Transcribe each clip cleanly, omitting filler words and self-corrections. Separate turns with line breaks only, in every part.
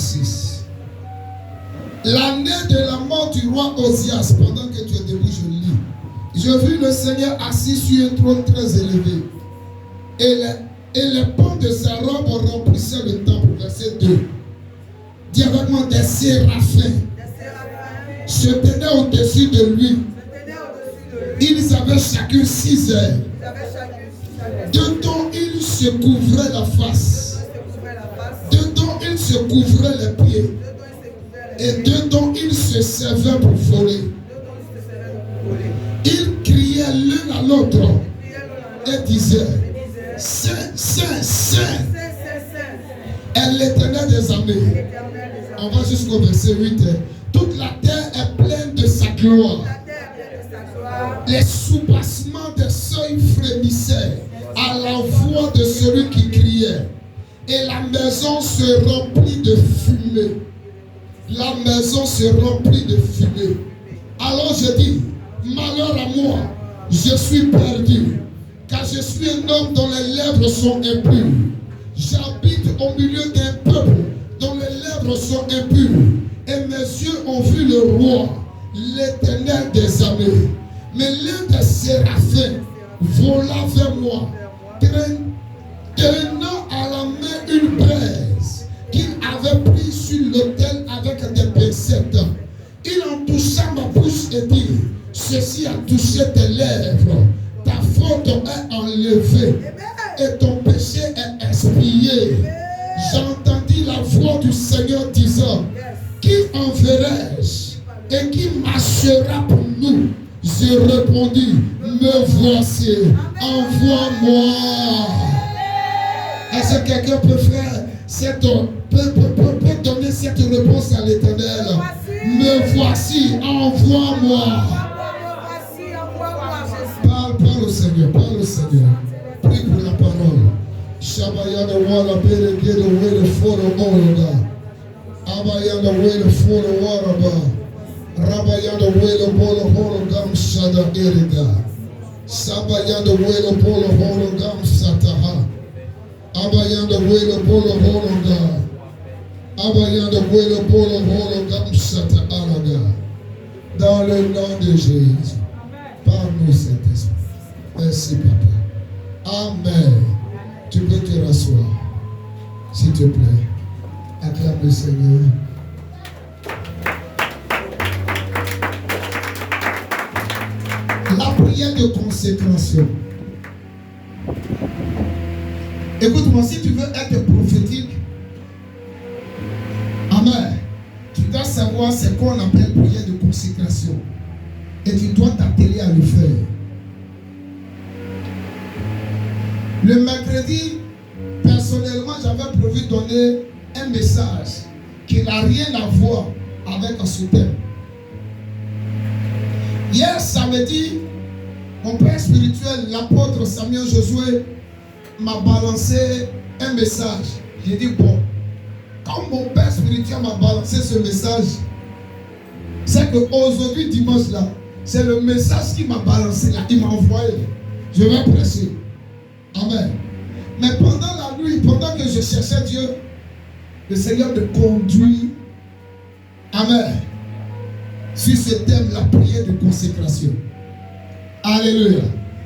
6. L'année de la mort du roi Osias, pendant que tu es debout, je lis. Je vis le Seigneur assis sur un trône très élevé. Et les pans de sa robe remplissaient le temple. Verset 2. Dis avec moi, des séraphins se tenaient au-dessus de lui. Ils avaient chacun 6 ailes. Dedans, ils se couvraient la face. Dedans, ils se couvraient les pieds. Et dedans, ils se servaient pour voler. Ils criaient l'un à l'autre et disaient, Saint, Saint, Saint est l'Éternel des armées. On va jusqu'au verset 8. Toute la terre est pleine de sa gloire. Les soubassements des seuils frémissaient à la voix de celui qui criait. Et la maison se remplit de fumée. La maison se remplit de fumée. Alors je dis, malheur à moi, je suis perdu, car je suis un homme dont les lèvres sont impures. J'habite au milieu d'un peuple dont les lèvres sont impures. Et mes yeux ont vu le roi, l'Éternel des armées. Mais l'un des séraphins vola vers moi, tenant à la main une braise qu'il avait prise sur l'autel avec des pincettes. Il en toucha ma bouche et dit, ceci a touché tes lèvres, ta faute est enlevée et ton péché est expié. J'entendis la voix du Seigneur disant, qui enverrai-je et qui marchera pour nous? Je répondis, me voici, envoie-moi. Est-ce que quelqu'un peut faire peut donner cette réponse à l'Éternel? Me voici, envoie-moi. Parle au Seigneur, parle au Seigneur. Prie pour la parole. Shabayana wala bere gede wele foro oloda. Abayana wele foro waraba. Rabayana wele bolo horo gam shada erida. Sabayana wele bolo horo gam sataha. Abayana wele bolo horo gam. Abayana wele bolo horo gam sata alaga. Dans le nom de Jésus. Parle-nous, Saint-Esprit. Merci, Papa. Amen. Tu peux te rasseoir. S'il te plaît. Acclame le Seigneur. La prière de consécration. Écoute-moi, si tu veux être prophétique, amen, tu dois savoir ce qu'on appelle prière de consécration. Et tu dois t'atteler à le faire. Le mercredi, personnellement, j'avais prévu donner un message qui n'a rien à voir avec ce thème. Hier samedi, mon père spirituel, l'apôtre Samuel Josué, m'a balancé un message. J'ai dit, bon, quand mon père spirituel m'a balancé ce message, c'est qu'aujourd'hui, dimanche là, c'est le message qui m'a balancé là, il m'a envoyé. Je vais prêcher. Amen. Mais pendant la nuit, pendant que je cherchais Dieu, le Seigneur me conduit. Amen. Sur ce thème, la prière de consécration. Alléluia.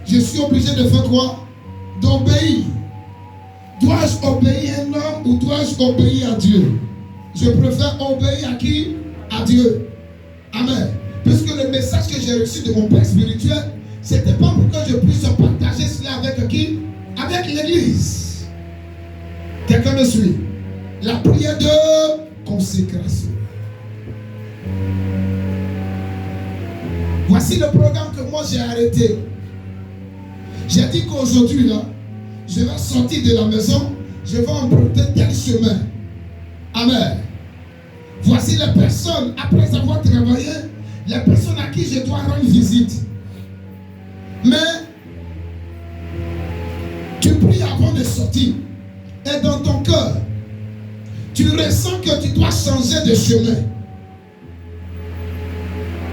Je suis obligé de faire quoi? D'obéir. Dois-je obéir à un homme ou dois-je obéir à Dieu? Je préfère obéir à qui? À Dieu. Amen. Puisque le message que j'ai reçu de mon père spirituel, c'était pas pour que je puisse partager cela avec qui? Avec l'église. Quelqu'un me suit? La prière de consécration. Voici le programme que moi j'ai arrêté. J'ai dit qu'aujourd'hui là, je vais sortir de la maison, je vais emprunter tel chemin. Amen. Voici les personnes, après avoir travaillé, les personnes à qui je dois rendre visite. Mais tu pries avant de sortir. Et dans ton cœur, tu ressens que tu dois changer de chemin.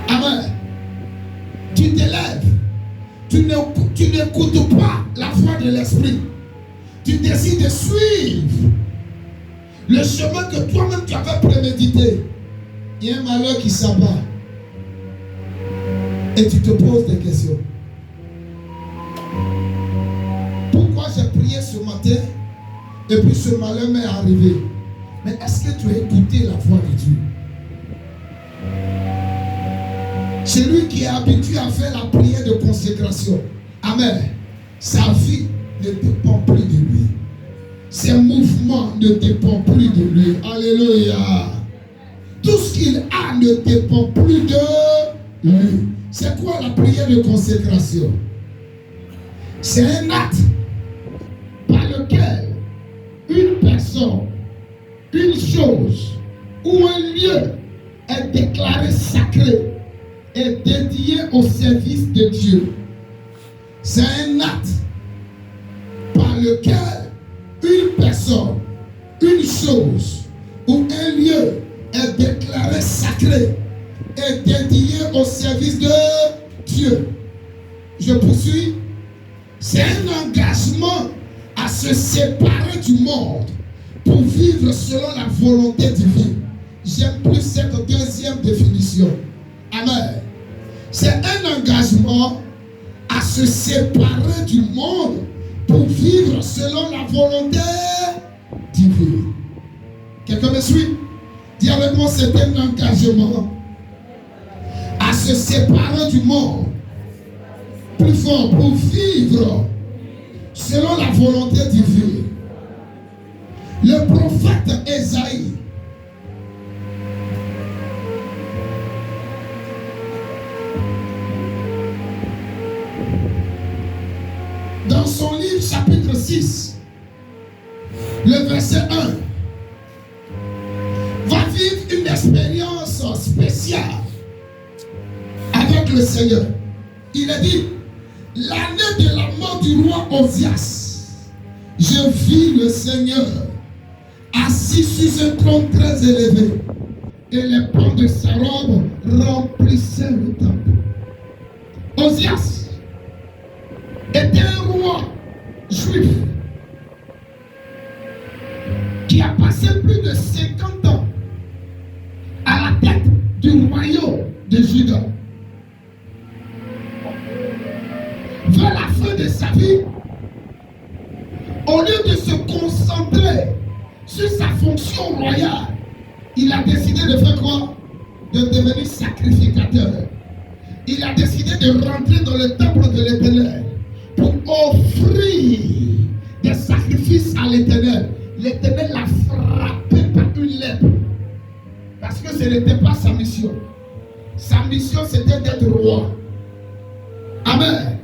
Amen. Tu te lèves. Tu n'écoutes pas la voix de l'esprit. Tu décides de suivre Le chemin que toi-même tu avais prémédité, il y a un malheur qui s'abat. Et tu te poses des questions. Pourquoi j'ai prié ce matin et puis ce malheur m'est arrivé? Mais est-ce que tu as écouté la voix de Dieu? Celui qui est habitué à faire la prière de consécration, amen, sa vie ne dépend plus de lui. Ses mouvements ne dépendent plus de lui. Alléluia. Tout ce qu'il a ne dépend plus de lui. C'est quoi la prière de consécration? C'est un acte par lequel une personne, une chose ou un lieu est déclaré sacré et dédié au service de Dieu. C'est un acte par lequel une personne, une chose ou un lieu est déclaré sacré et dédié au service de Dieu. Je poursuis. C'est un engagement à se séparer du monde pour vivre selon la volonté divine. J'aime plus cette deuxième définition. Amen. C'est un engagement à se séparer du monde pour vivre selon la volonté divine. Quelqu'un me suit? Dis avec moi, c'est un engagement à se séparer du monde. Plus fort, pour vivre selon la volonté divine. Le prophète Ésaïe, dans son livre chapitre 6, le verset 1, va vivre une expérience spéciale avec le Seigneur. Il a dit: l'année de la mort du roi Osias, je vis le Seigneur assis sur un trône très élevé, et les pans de sa robe remplissaient le temple. Osias était un roi juif qui a passé plus de 50 ans à la tête du royaume de Juda. Vers la fin de sa vie, au lieu de se concentrer sur sa fonction royale, il a décidé de faire quoi? De devenir sacrificateur. Il a décidé de rentrer dans le temple de l'Éternel pour offrir des sacrifices à l'Éternel. L'Éternel l'a frappé par une lèpre parce que ce n'était pas sa mission. Sa mission, c'était d'être roi. Amen.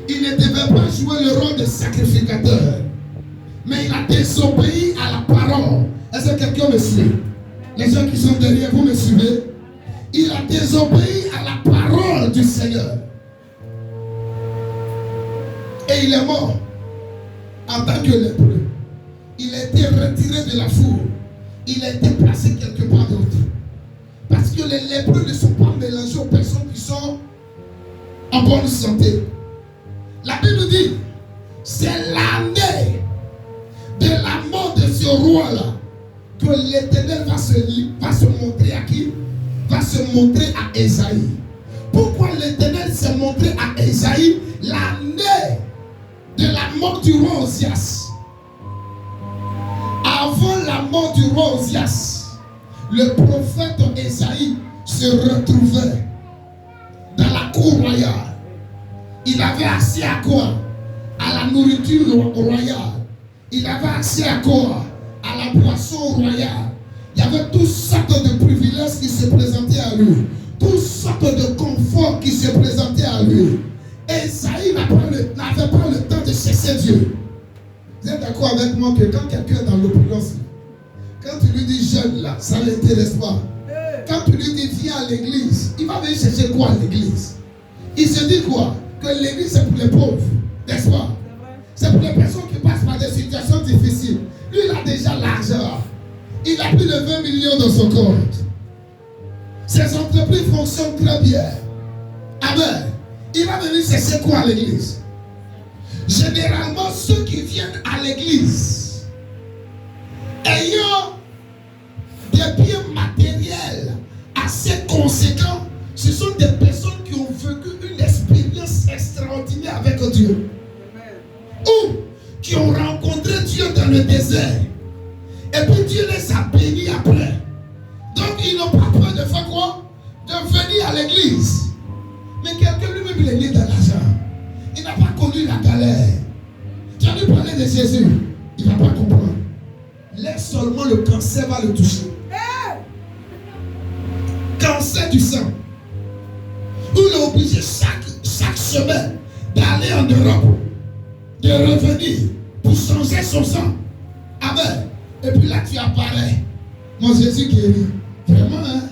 Il ne devait pas jouer le rôle de sacrificateur, mais il a désobéi à la parole. Est-ce que quelqu'un me suit? Les gens qui sont derrière, vous me suivez? Il a désobéi à la parole du Seigneur. Et il est mort en tant que lépreux. Il a été retiré de la foule. Il a été placé quelque part d'autre. Parce que les lépreux ne sont pas mélangés aux personnes qui sont en bonne santé. La Bible dit, c'est l'année de la mort de ce roi-là que l'Éternel va se montrer à qui? Va se montrer à Ésaïe. Pourquoi l'Éternel s'est montré à Ésaïe l'année de la mort du roi Osias? Avant la mort du roi Osias, le prophète Ésaïe se retrouvait dans la cour royale. Il avait accès à quoi? À la nourriture royale. Il avait accès à quoi? À la boisson royale. Il y avait toutes sortes de privilèges qui se présentaient à lui. Toutes sortes de conforts qui se présentaient à lui. Ésaïe n'avait pas le temps de chercher Dieu. Vous êtes d'accord avec moi que quand quelqu'un est dans l'opulence, quand tu lui dis jeune là, ça ne l'intéresse pas. Quand tu lui dis viens à l'église, il va venir chercher quoi à l'église? Il se dit quoi? Que l'église c'est pour les pauvres, n'est-ce pas? C'est pour les personnes qui passent par des situations difficiles. Lui il a déjà l'argent. Il a plus de 20 millions dans son compte. Ses entreprises fonctionnent très bien. Amen. Il va venir chercher quoi à l'église? Généralement, ceux qui viennent à l'église ayant des biens matériels assez conséquents, ce sont des personnes qui ont vécu une expérience extraordinaire avec Dieu. Ou qui ont rencontré Dieu dans le désert. Et puis Dieu les a bénis après. Donc ils n'ont pas peur de faire quoi? De venir à l'église. Mais quelqu'un lui-même il est né dans l'argent. Il n'a pas connu la galère. Tu as lui parler de Jésus. Il ne va pas comprendre. Laisse seulement le cancer va le toucher. Cancer du sang. Où il est obligé chaque semaine d'aller en Europe, de revenir pour changer son sang. Amen. Et puis là tu apparais. Mon Jésus guérit. Vraiment, hein?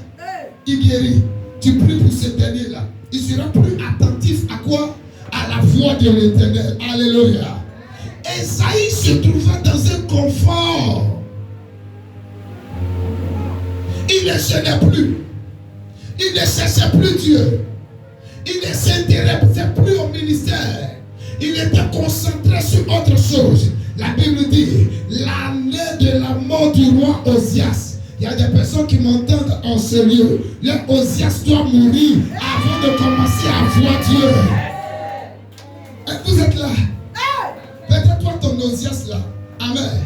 Il guérit. Tu pries pour ce dernier-là. Il sera plus attentif à quoi? À la voix de l'Éternel. Alléluia. Esaïe se trouvait dans un confort. Il ne gênait plus. Il ne cherchait plus Dieu. Il ne s'intéressait plus au ministère. Il était concentré sur autre chose. La Bible dit, l'année de la mort du roi Osias. Il y a des personnes qui m'entendent en ce lieu. Le Osias doit mourir avant de commencer à voir Dieu. Et vous êtes là. Peut-être toi ton Osias là. Amen.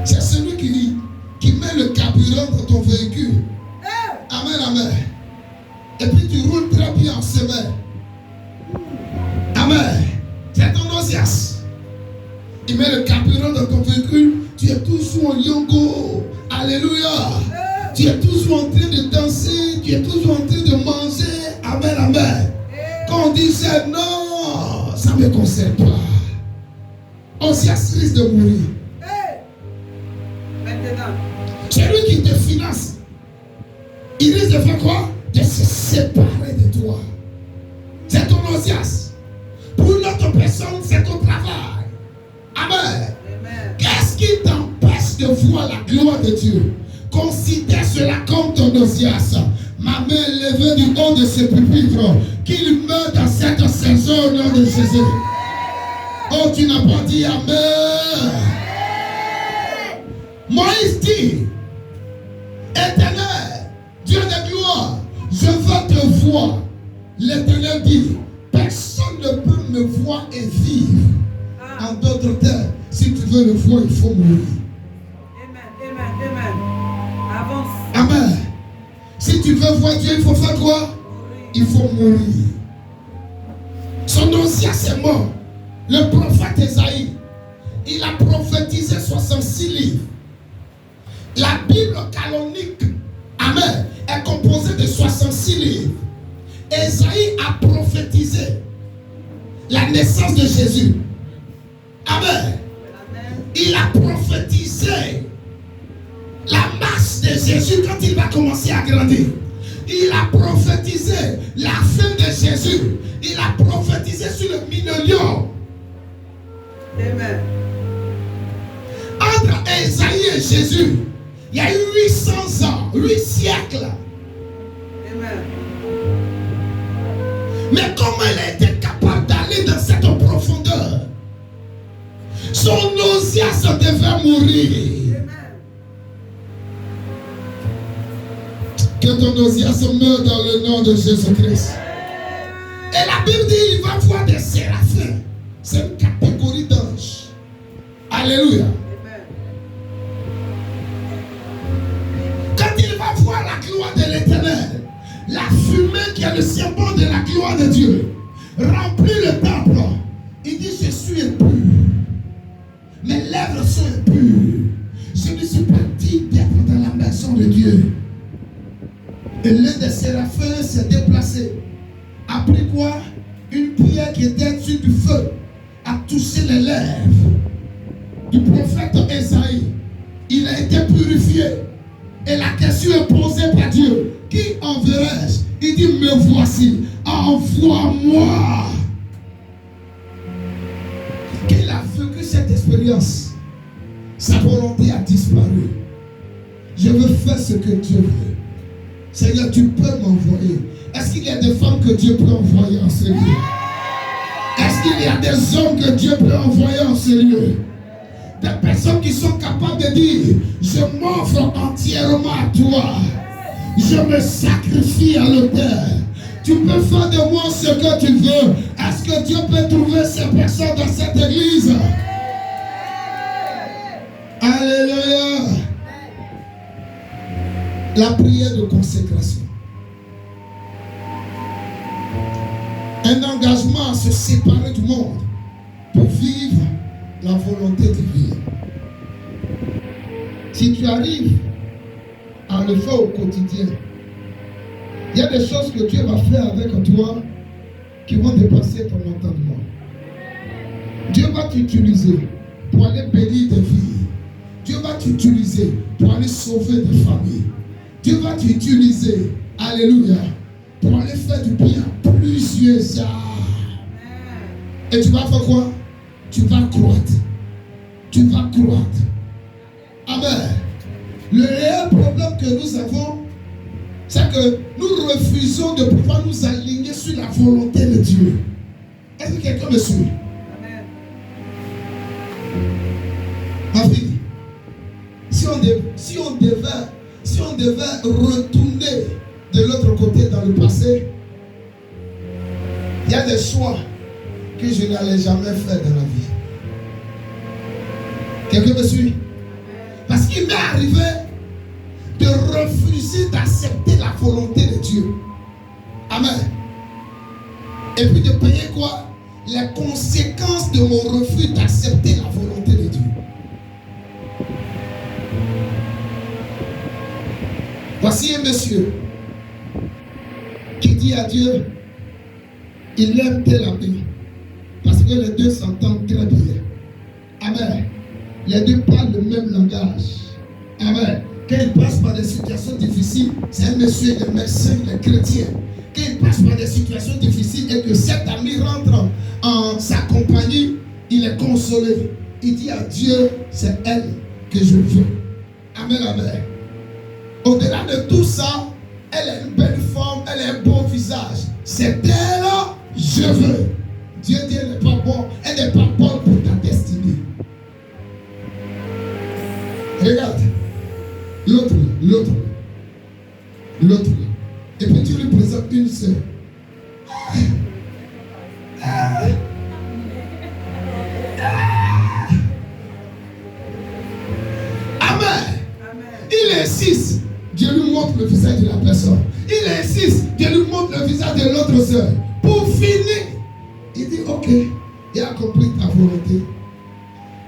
C'est celui qui met le carburant dans ton véhicule. Amen, amen. Et puis tu roules très bien en semaine. Amen. C'est ton Osias. Il met le carburant dans ton véhicule. Tu es toujours en yongo. Alléluia. Tu es toujours en train de danser. Tu es toujours en train de manger. Amen, amen. Quand on disait non, ça ne me concerne pas. Osias risque de mourir. C'est lui qui te finance. Il risque de faire quoi? De se séparer de toi. C'est ton Osias. Pour une autre personne, c'est ton travail. Amen. Qu'est-ce qui t'empêche de voir la gloire de Dieu? Considère cela comme ton Osias. Ma main levée du haut de ce pupitre, qu'il meurt dans cette saison au nom de Jésus. Oh, tu n'as pas dit Amen. Moïse dit, Éternel, Dieu de gloire, je veux te voir. L'Éternel dit, personne ne peut me voir et vivre. En d'autres termes, si tu veux le voir, il faut mourir.
Amen. Avance.
Amen. Si tu veux voir Dieu, il faut faire quoi? Il faut mourir. Son Osias est mort. Le prophète Esaïe, il a prophétisé 66 livres. La Bible canonique, amen, est composée de 66 livres. Esaïe a prophétisé la naissance de Jésus. Amen. Il a prophétisé la marche de Jésus quand il va commencer à grandir. Il a prophétisé la fin de Jésus. Il a prophétisé sur le millénium.
Amen.
Entre Esaïe et Jésus, il y a eu 800 ans, 8 siècles.
Amen.
Mais comment il a été capable d'aller dans cette profondeur? Son Osias devait mourir.
Amen.
Que ton Osias meure dans le nom de Jésus-Christ. Et la Bible dit il va voir des séraphins. C'est une catégorie d'anges. Alléluia.
Amen.
Quand il va voir la gloire de l'Éternel, la fumée qui est le symbole de la gloire de Dieu remplit le temple. Il dit je suis impur. Mes lèvres sont impures. Je ne suis pas digne d'être dans la maison de Dieu. Et l'un des séraphins s'est déplacé. A pris quoi? Une pierre qui était dessus du feu. A touché les lèvres du prophète Esaïe. Il a été purifié. Et la question est posée par Dieu. Qui enverrai-je? Il dit, me voici. Envoie-moi. Qu'il a vécu cette expérience. Sa volonté a disparu. Je veux faire ce que Dieu veut. Seigneur, tu peux m'envoyer. Est-ce qu'il y a des femmes que Dieu peut envoyer en ce lieu? Est-ce qu'il y a des hommes que Dieu peut envoyer en ce lieu? Des personnes qui sont capables de dire, je m'offre entièrement à toi. Je me sacrifie à l'autel. Tu peux faire de moi ce que tu veux. Est-ce que Dieu peut trouver ces personnes dans cette église? Alléluia. La prière de consécration. Un engagement à se séparer du monde pour vivre la volonté divine. Si tu arrives à le faire au quotidien, il y a des choses que Dieu va faire avec toi qui vont dépasser ton entendement. Dieu va t'utiliser pour aller bénir des vies. Dieu va t'utiliser pour aller sauver des familles. Dieu va t'utiliser, alléluia, pour aller faire du bien à plusieurs. Et tu vas faire quoi? Tu vas croître. Tu vas croître. Amen. Le réel problème que nous avons, c'est que nous refusons de pouvoir nous aligner sur la volonté de Dieu. Est-ce que quelqu'un me suit?
Amen.
Ma fille, si on devait retourner de l'autre côté dans le passé, il y a des choix que je n'allais jamais faire dans la vie. Quelqu'un me suit? Parce qu'il m'est arrivé de refuser d'accepter la volonté de Dieu. Amen. Et puis de payer quoi? Les conséquences de mon refus d'accepter la volonté de Dieu. Voici un monsieur qui dit à Dieu, il aime tel ami, parce que les deux s'entendent très bien. Amen. Les deux parlent le même langage. Amen. Quand il passe par des situations difficiles, c'est un monsieur, le médecin, le chrétien. Quand il passe par des situations difficiles et que cet ami rentre en sa compagnie, il est consolé. Il dit à Dieu, c'est elle que je veux. Amen, amen. Au-delà de tout ça, elle a une belle forme, elle a un beau visage. C'est elle, je veux. Dieu dit, elle n'est pas bonne, elle n'est pas bonne pour ta destinée. Regarde, l'autre. Et puis tu lui présentes une seule. Amen. Il insiste, Dieu lui montre le visage de la personne. Il insiste, Dieu lui montre le visage de l'autre soeur. Pour finir, il dit, ok, il a compris ta volonté.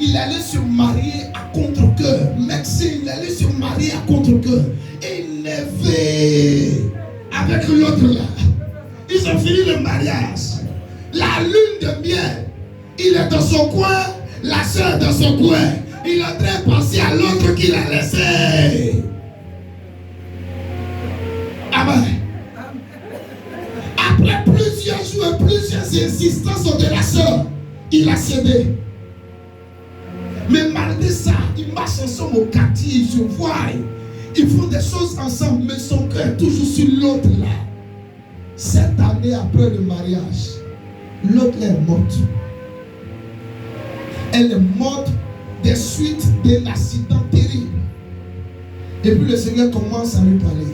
Il allait se marier à contre-cœur. Médecin, il allait se marier à contre-cœur. Élevé avec l'autre là. Ils ont fini le mariage. La lune de miel, il est dans son coin, la soeur dans son coin. Il est en train de penser à l'autre qu'il a laissé. Amen. Après plusieurs jours et plusieurs insistances de la soeur, il a cédé. Mais malgré ça, ils marchent ensemble au quartier, ils se voient. Ils font des choses ensemble, mais son cœur est toujours sur l'autre là. 7 années après le mariage, l'autre est morte. Elle est morte des suites d'un accident terrible. Et puis le Seigneur commence à lui parler.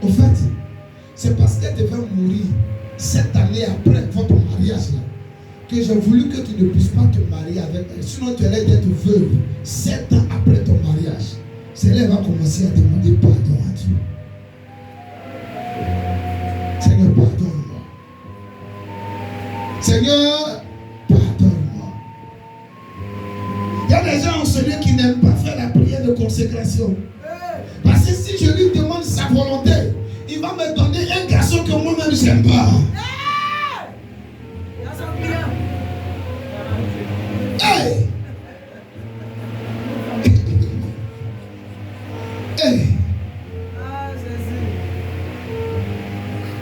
Au fait, c'est parce qu'elle devait mourir 7 années après votre mariage là, que j'ai voulu que tu ne puisses pas te marier avec elle. Sinon tu allais être veuve 7 ans après ton mariage. C'est là qu'elle va commencer à demander pardon à Dieu. Seigneur, pardonne-moi. Seigneur, pardonne-moi. Il y a des gens en ce lieu qui n'aiment pas faire la prière de consécration. Parce que si je lui demande sa volonté, il va me donner un garçon que moi-même je n'aime pas. Hey! Hey!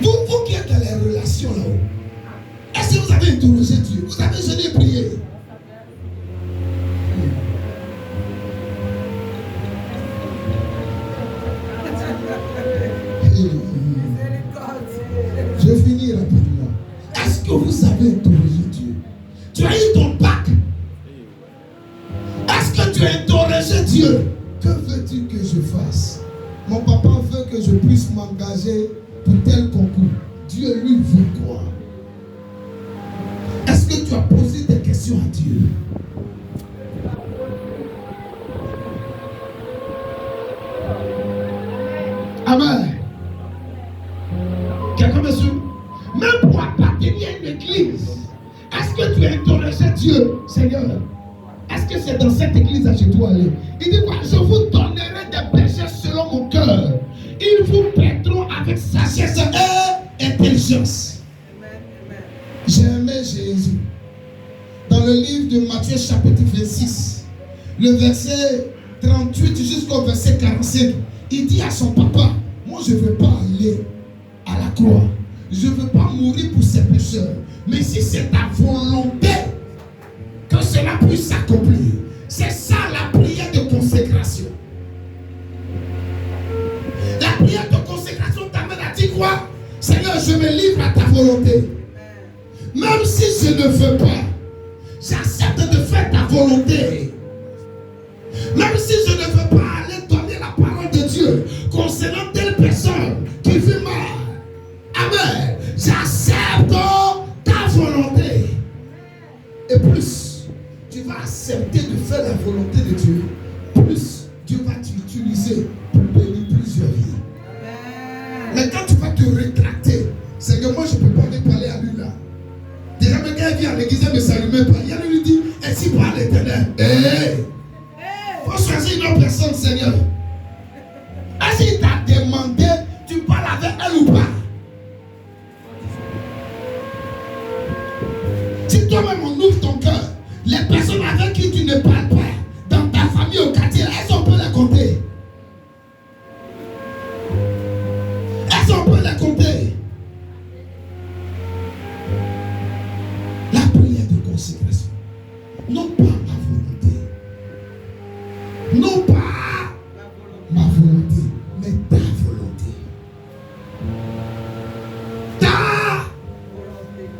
Vous qui êtes dans les relations là-haut, est-ce que vous avez interrogé Dieu? Vous avez jamais prié? Je finis rapidement. Est-ce que vous avez interrogé Dieu? Tu as eu ton bac. Est-ce que Mon papa veut que je puisse m'engager pour tel concours. Dieu, lui, veut quoi? Est-ce que tu as posé des questions à Dieu? Amen. Quelqu'un me suit? Même pour appartenir à une église, est-ce que tu interrogeais Dieu? Seigneur, est-ce que c'est dans cette église que je dois aller? Il dit quoi? Je vous donnerai des péchés selon mon cœur. Ils vous prêteront avec sagesse et intelligence. J'ai aimé Jésus. Dans le livre de Matthieu chapitre 26, le verset 38 jusqu'au verset 45, il dit à son papa, moi je ne veux pas aller à la croix. Je ne veux pas mourir pour ces pécheurs. Mais si c'est ta volonté que cela puisse s'accomplir, c'est ça la prière de consécration. La prière de consécration t'amène à dire quoi? Seigneur, je me livre à ta volonté. Même si je ne veux pas, j'accepte de faire ta volonté. Même si je ne veux pas aller donner la parole de Dieu concernant telle personne qui vit mal. Amen. J'accepte ta volonté. Et plus tu vas accepter de faire la volonté de Dieu, plus Dieu va t'utiliser pour bénir plusieurs vies. Mais quand tu vas te rétracter, c'est que moi je ne peux pas me parler à lui là. Déjà, quand il vient à l'église, il ne me salue même pas. Il lui dit, ainsi parle l'Éternel. Faut choisir une autre personne, Seigneur. Est-ce qu'il t'a demandé, tu parles avec elle ou pas? Si toi-même on ouvre ton cœur, les personnes avec qui tu ne parles pas, dans ta famille au quartier, est-ce qu'on peut les compter? Est-ce qu'on peut les compter? La prière de consécration. Non pas ma volonté. Non pas ma volonté, mais ta volonté. Ta.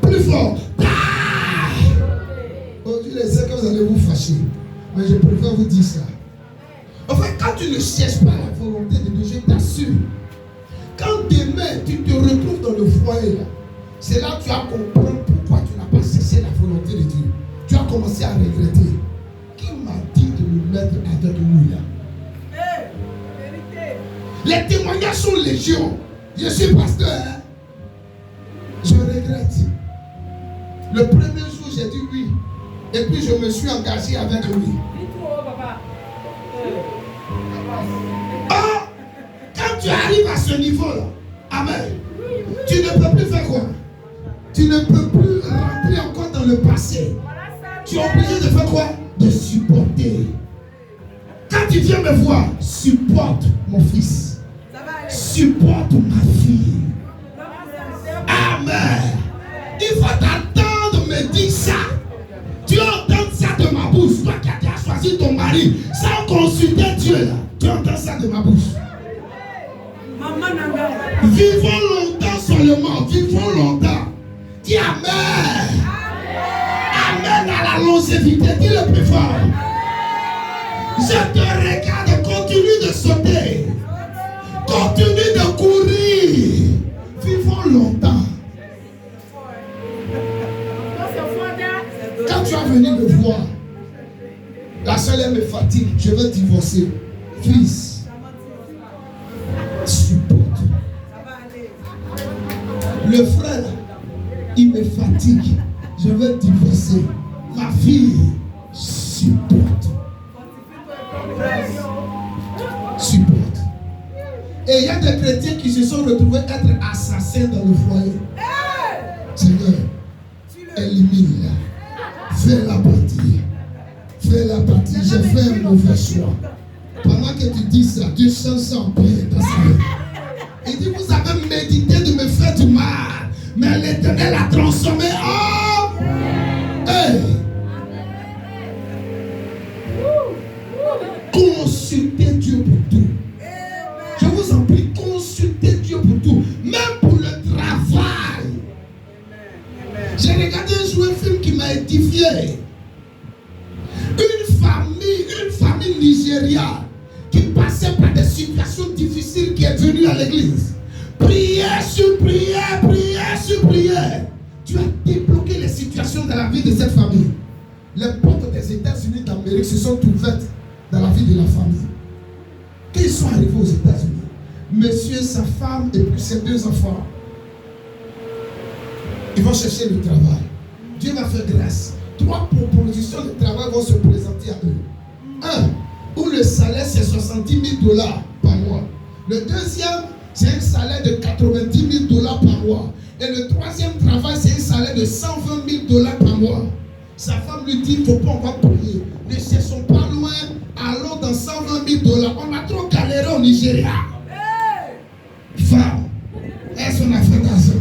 Plus fort. Ta. Oh, je sais que vous allez vous fâcher, mais je préfère vous dire ça. En fait, quand tu ne cherches pas la volonté de Dieu, je t'assure, quand demain tu te retrouves dans le foyer là, c'est là que tu vas comprendre pourquoi tu n'as pas cessé la volonté de Dieu. Tu as commencé à regretter. Qui m'a dit de me mettre avec lui là? Les témoignages sont légion. Je suis pasteur. Hein? Je regrette. Le premier jour, j'ai dit oui. Et puis je me suis engagé avec lui. Oh, quand tu arrives à ce niveau-là, amen, tu ne peux plus faire quoi? Tu ne peux plus rentrer encore dans le passé. Tu es obligé de faire quoi? De supporter. Quand tu viens me voir, supporte mon fils. Supporte ma fille. Amen. Il faut t'attendre me dire ça. Tu entends ça de ma bouche. Toi qui as choisi ton mari sans consulter Dieu là. Tu entends ça de ma bouche. Vivons longtemps seulement. Vivons longtemps. Dis Amen. Amen à la longévité. Dis le plus fort. Je te regarde. Continue de sauter. Continue de courir. Vivons longtemps. Quand tu vas venir me voir, la seule elle me fatigue. Je veux divorcer. Fils, supporte. Le frère, il me fatigue. Je veux divorcer. Ma fille, supporte. Supporte. Et il y a des chrétiens qui se sont retrouvés être assassins dans le foyer. Seigneur, élimine-la. Fais-la partir. Fais-la partir. J'ai fait un mauvais choix. Pendant que tu dis ça, Dieu change ça en paix dans sa vie. Il dit, vous avez médité de me faire du mal. Mais l'Éternel a transformé en... Hey! Consultez Dieu pour tout. Je vous en prie, consultez Dieu pour tout. Même pour le travail. J'ai regardé un jour un film qui m'a édifié. Une famille nigériane qui passait par des situation difficile qui est venue à l'église. Prière sur prière, prière sur prière. Tu as débloqué les situations dans la vie de cette famille. Les portes des États-Unis d'Amérique se sont ouvertes dans la vie de la famille. Quand ils sont arrivés aux États-Unis, monsieur, sa femme et puis ses 2 enfants, ils vont chercher le travail. Dieu va faire grâce. 3 propositions de travail vont se présenter à eux. 1, où le salaire c'est $70,000 par mois. Le deuxième, c'est un salaire de $90,000 par mois. Et le troisième travail, c'est un salaire de $120,000 par mois. Sa femme lui dit, il ne faut pas encore prier. Ne cherchons pas loin, allons dans $120,000. On a trop galéré au Nigeria. Femme, est-ce qu'on a fait dans ça?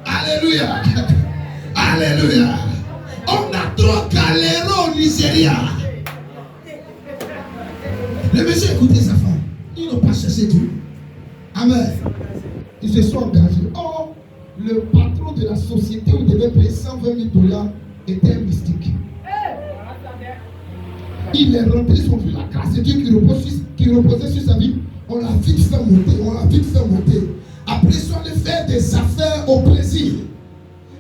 Alléluia. Alléluia. On a trop galéré au Nigeria. Le monsieur écoutait sa femme. Ils n'ont pas cherché Dieu. Amen. Ils se sont engagés. Or, le patron de la société où il devait payer $120,000 était un mystique. Il est rentré sur la grâce de Dieu qui reposait sur sa vie. On l'a vite fait monter. Après, ils sont allés faire des affaires au Brésil.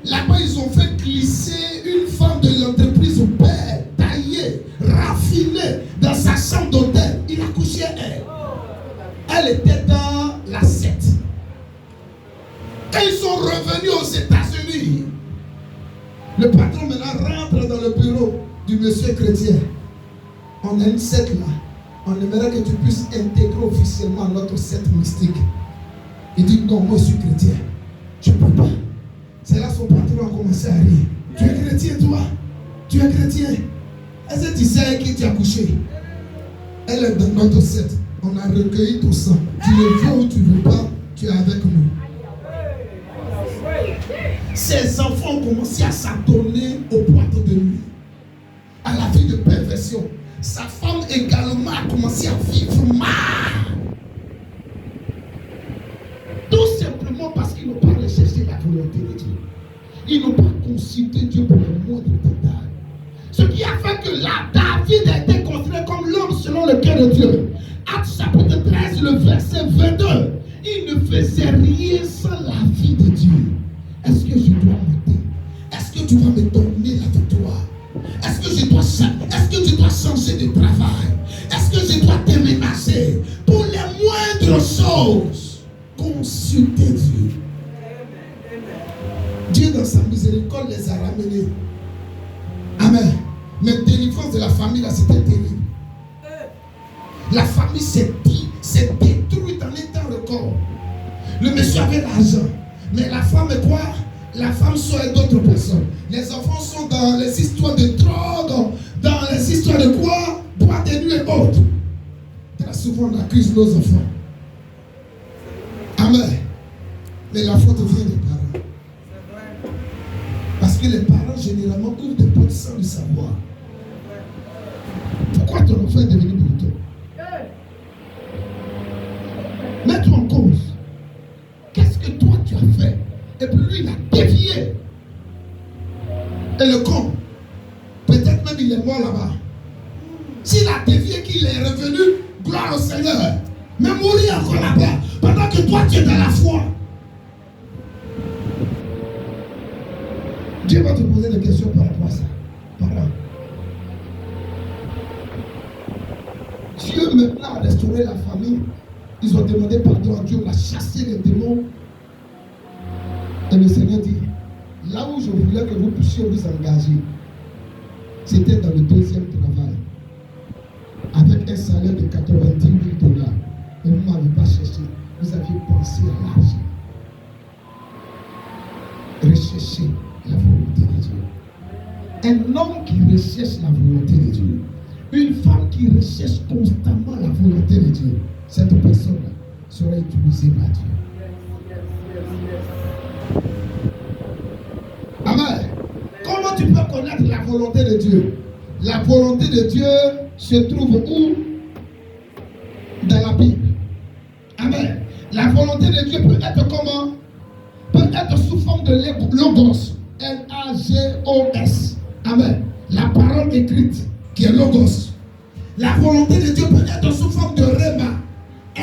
Là-bas, ils ont fait glisser une femme de l'entreprise au père, taillée, raffinée, dans sa chambre d'hôtel. Il a couché elle. Elle était dans la secte. Quand ils sont revenus aux États-Unis, le patron maintenant rentre dans le bureau du monsieur chrétien. On a une secte là. On aimerait que tu puisses intégrer officiellement notre secte mystique. Il dit non, moi je suis chrétien. Je ne peux pas. C'est là son patron a commencé à rire. Tu es chrétien toi? Tu es chrétien? Est-ce que tu sais avec qui tu as couché? Elle est dans notre secte. On a recueilli ton sang. Tu le veux ou tu ne veux pas, tu es avec nous. Ses enfants ont commencé à s'adonner aux boîtes de nuit, à la vie de perversion. Sa femme également a commencé à vivre mal. Tout simplement parce qu'ils n'ont pas recherché la volonté de Dieu. Ils n'ont pas consulté Dieu pour le moindre détail. Ce qui a fait que là, David a été considéré comme l'homme selon le cœur de Dieu. Actes chapitre 13, le verset 22. Il ne faisait rien sans la vie de Dieu. Est-ce que je dois monter? Est-ce que tu vas me donner la victoire? Est-ce que tu dois changer de travail? Est-ce que je dois déménager? Pour les moindres choses, consultez Dieu. Dieu dans sa miséricorde les a ramenés. Amen. Mais délivrance de la famille là, c'était terrible. La famille s'est détruite en un temps record. Le monsieur avait l'argent. Mais la femme est quoi? La femme soit d'autres personnes. Les enfants sont dans les histoires de drogue, dans les histoires de quoi? Boîte de nuit et autres. Très souvent on accuse nos enfants. Amen. Mais la faute vient des parents. Parce que les parents généralement ouvrent des portes sans le savoir. Pourquoi ton enfant est devenu brutal? Mets-toi en cause. Qu'est-ce que toi tu as fait? Et puis lui, il a dévié. Et le con, peut-être même il est mort là-bas. S'il a dévié, qu'il est revenu, gloire au Seigneur. Mais mourir encore là-bas, pendant que toi tu es dans la foi. Dieu va te poser des questions par rapport à ça. Parents. Dieu maintenant a restauré la famille. Ils ont demandé pardon à Dieu, on a chassé les démons. Et le Seigneur dit, là où je voulais que vous puissiez vous engager, c'était dans le deuxième travail, avec un salaire de $90,000. Et vous ne m'avez pas cherché, vous aviez pensé à l'argent. Recherchez la volonté de Dieu. Un homme qui recherche la volonté de Dieu, une femme qui recherche constamment la volonté de Dieu, cette personne-là sera utilisée par Dieu. Amen. Comment tu peux connaître la volonté de Dieu? La volonté de Dieu se trouve où? Dans la Bible. Amen. La volonté de Dieu peut être comment? Peut être sous forme de logos. L-A-G-O-S. Amen. La parole écrite qui est logos. La volonté de Dieu peut être sous forme de rhéma.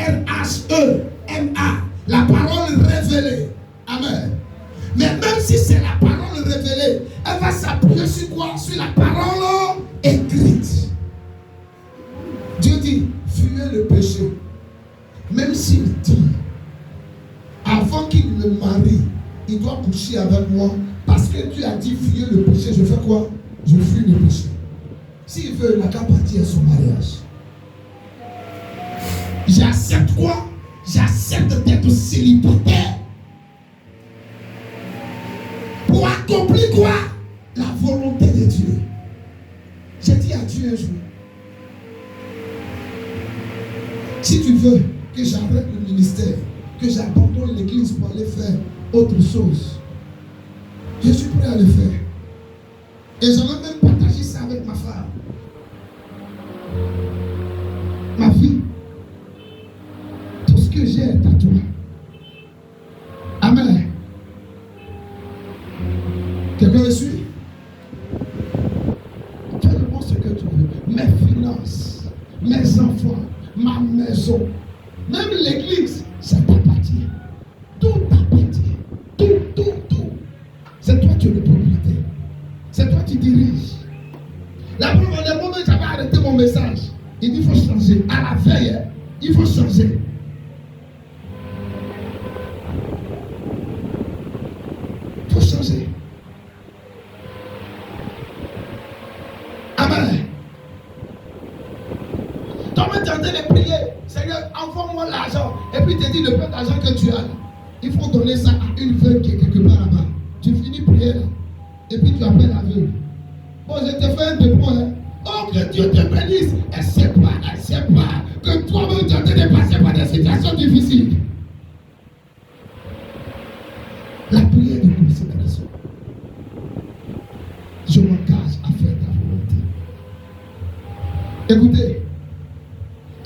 R-H-E-M-A. La parole révélée. Amen. Mais même si c'est la parole révélée, elle va s'appuyer sur quoi? Sur la parole écrite. Dieu dit, fuyez le péché. Même s'il dit, avant qu'il me marie, il doit coucher avec moi. Parce que tu as dit, fuyez le péché. Je fais quoi? Je fuis le péché. S'il veut, il n'a qu'à partir à son mariage. J'accepte quoi? J'accepte d'être célibataire. Pour accomplir quoi? La volonté de Dieu. J'ai dit à Dieu un jour, si tu veux que j'arrête le ministère, que j'abandonne l'église pour aller faire autre chose, je suis prêt à le faire. Et j'en ai même partagé ça avec ma femme. Ma fille, tout ce que j'ai est à toi. Amen. Quelqu'un me suit? Fais-moi ce que tu veux. Mes finances, mes enfants, ma maison, même l'église, ça t'appartient. Tout t'appartient. Tout. C'est toi qui es le propriétaire. C'est toi qui diriges. La première moment, j'avais arrêté mon message. Il dit, il faut changer. À la veille, il faut changer. Il faut changer. Amen. Toi, tu es en train de prier. Seigneur, envoie-moi l'argent. Et puis, il te dit, le peu d'argent que tu as là, il faut donner ça à une veuve qui est quelque part là-bas. Tu finis de prier là. Et puis, tu appelles la veuve. Bon, je te fais un dépôt. Hein. Oh, que Dieu te bénisse. Elle ne sait pas que toi-même, tu es en train de passer par des situations difficiles. La prière de consécration. Je m'engage à faire ta volonté. Écoutez,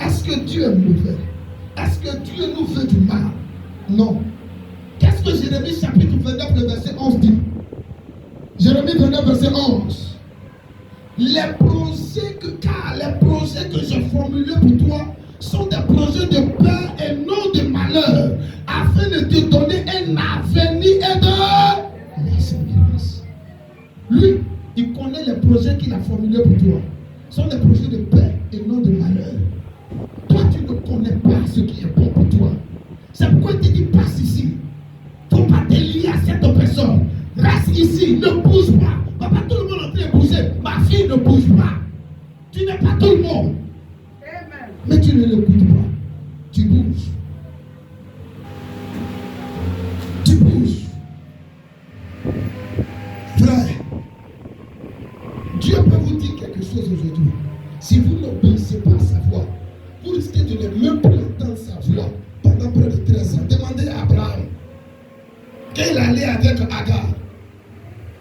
est-ce que Dieu est mauvais? Est-ce que Dieu nous fait du mal? Non. Qu'est-ce que Jérémie chapitre 29, le verset 11 dit? Jérémie 29, verset 11. Les projets que j'ai formulés pour toi sont des projets de paix et non de malheur, afin de te donner un avenir et de l'espérance. Lui, il connaît les projets qu'il a formulés pour toi. Ce sont des projets de paix et non de malheur. Toi, tu ne connais pas ce qui est bon pour toi. C'est pourquoi il te dit, passe ici. Il ne faut pas te lier à cette personne. Reste ici, ne bouge pas. Papa, tout le monde est en train de bouger. Ma fille ne bouge pas. Tu n'es pas tout le monde.
Amen.
Mais tu ne l'écoutes pas. Tu bouges. Tu bouges. Frère, Dieu peut vous dire quelque chose aujourd'hui. Si vous n'obéissez pas à sa voix, vous risquez de ne même plus entendre sa voix pendant près de 13 ans. Demandez à Abraham. Quand il allait avec Agar.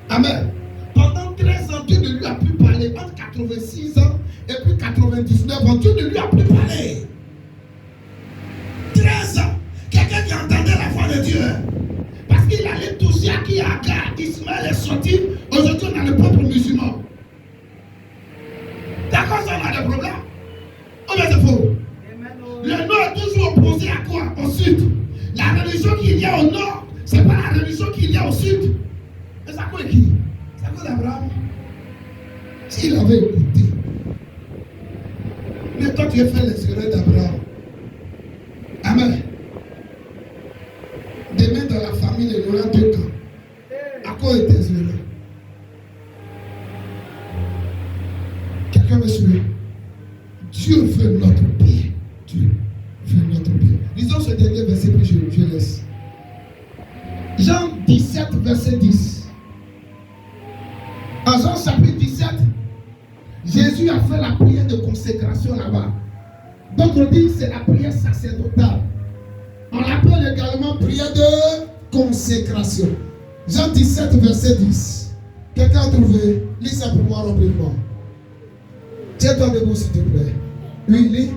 Amen. Pendant 13 ans, Dieu ne lui a plus parlé. Entre 86 ans et puis 99 ans, Dieu ne lui a plus parlé. 13 ans. Quelqu'un qui entendait la voix de Dieu. Parce qu'il allait toucher à qui Agar. Ismaël est sorti. Aujourd'hui, on a le peuple musulman. D'accord, ça, on a des problèmes. On a des faux. Le nord est toujours opposé à quoi? Au sud. La religion qu'il y a au nord, c'est pas la religion qu'il y a au sud. Et ça quoi qui? Ça quoi d'Abraham? S'il avait écouté. Mais toi tu as fait les erreurs d'Abraham. Amen. Demain dans la famille, il y aura 2 camps. À quoi est tes erreurs? Quelqu'un me suit? Dieu veut notre bien. Dieu veut notre bien. Lisons ce dernier verset puis je laisse. Jean 17, verset 10. En Jean chapitre 17, Jésus a fait la prière de consécration là-bas. D'autres disent c'est la prière sacerdotale. On l'appelle également prière de consécration. Jean 17, verset 10. Quelqu'un a trouvé? Lis ça pour moi rapidement. Tiens-toi debout s'il te plaît. Oui, lis.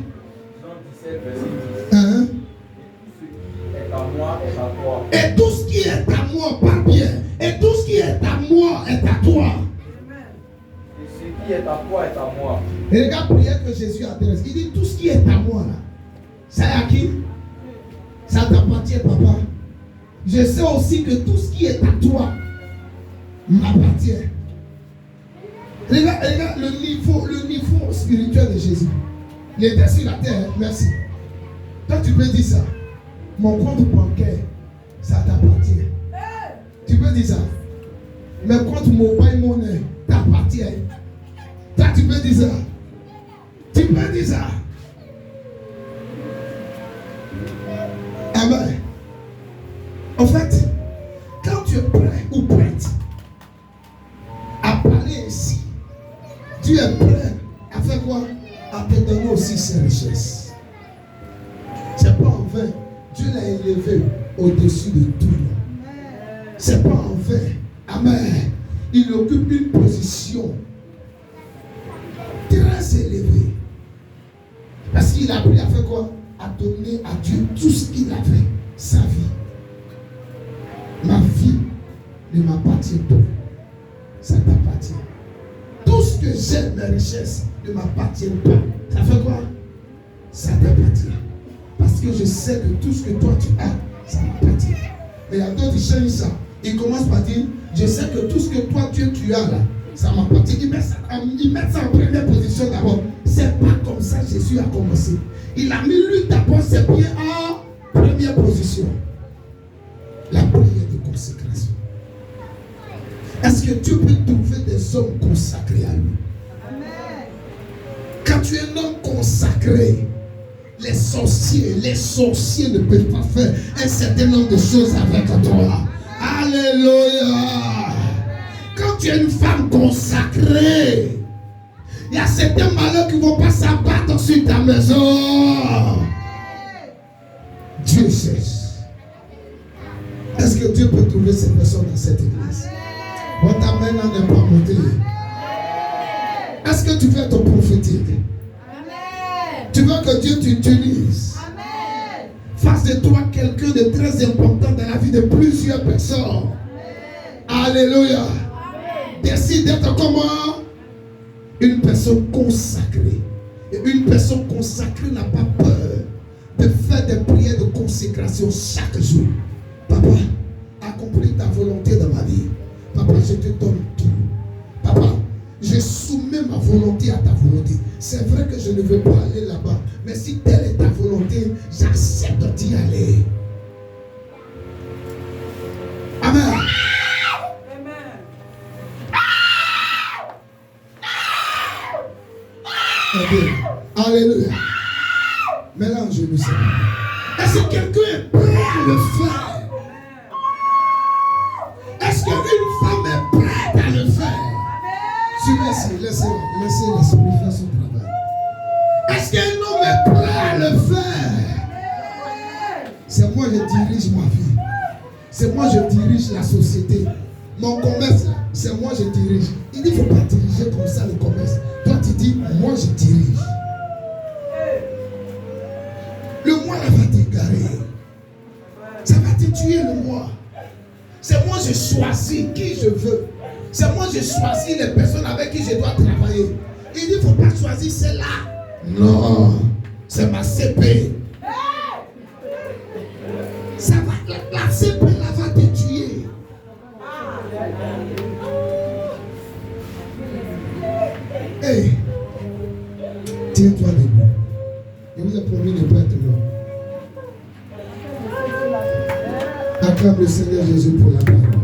Jean 17, verset 10.
Et tout ce qui est à moi, parle bien. Et tout ce qui est à moi est à toi.
Et ce qui est à toi est à moi.
Et regarde la prière que Jésus adresse. Il dit tout ce qui est à moi là. C'est à qui? t'appartient, papa, je sais aussi que tout ce qui est à toi m'appartient. Regarde le niveau spirituel de Jésus. Il était sur la terre, merci. Toi, tu peux dire ça. Mon compte bancaire, ça t'appartient. Tu peux dire ça. Mes comptes mobile money t'appartient. Toi, tu peux dire ça. Tu peux dire ça. Amen. En fait, quand tu es prêt ou prête à parler ici, tu es prêt à faire quoi? À te donner aussi ses richesses. C'est pas en vain. Dieu l'a élevé au-dessus de tout. C'est pas en vain. Amen. Il occupe une position très élevée. Parce qu'il a appris à faire quoi? À donner à Dieu tout ce qu'il avait, sa vie. Ma vie ne m'appartient pas. Ça t'appartient. Tout ce que j'ai, mes richesses, ne m'appartiennent pas. Ça fait quoi? Ça t'appartient. Parce que je sais que tout ce que toi tu as, ça m'appartient. Mais il y a d'autres qui changent ça. Ils commencent par dire, je sais que tout ce que toi tu as là, ça m'appartient. Ils mettent ça en première position d'abord. C'est pas comme ça que Jésus a commencé. Il a mis lui d'abord ses pieds en première position. La prière de consécration. Est-ce que tu peux trouver des hommes consacrés à lui? Amen. Quand tu es un homme consacré, les sorciers ne peuvent pas faire un certain nombre de choses avec toi. Alléluia. Quand tu es une femme consacrée, il y a certains malheurs qui ne vont pas s'abattre sur ta maison. Dieu cherche. Est-ce que Dieu peut trouver ces personnes dans cette église? Votre main n'est pas montée. Est-ce que tu veux être prophétique? Tu veux que Dieu t'utilise? Face de toi, quelqu'un de très important dans la vie de plusieurs personnes. Alléluia. Décide d'être comment? Une personne consacrée. Et une personne consacrée n'a pas peur de faire des prières de consécration chaque jour. Papa, accomplis ta volonté dans ma vie. Papa, je te donne tout. Papa, je soumets ma volonté à ta volonté. C'est vrai que je ne veux pas aller là-bas. Mais si telle est ta volonté, j'accepte d'y aller. Amen. Alléluia. Mélange-nous ça. Est-ce que quelqu'un est prêt à le faire? Est-ce qu'une femme est prête à le faire? Laissez l'esprit faire son travail. Est-ce qu'un homme est prêt à le faire? C'est moi qui dirige ma vie. C'est moi qui dirige la société. Mon commerce, c'est moi qui dirige. Il dit, il ne faut pas diriger comme ça le commerce. Toi, tu dis, moi je dirige. Le mois là va t'égarer. Ça va te tuer le mois. C'est moi je choisis qui je veux. C'est moi je choisis les personnes avec qui je dois travailler. Il dit, il ne faut pas choisir celle-là. Non, c'est ma CP. Ça va, la CP là va te tuer. Hey, tiens-toi debout. Je vous ai promis de ne pas être long. Acclame le Seigneur Jésus pour la parole.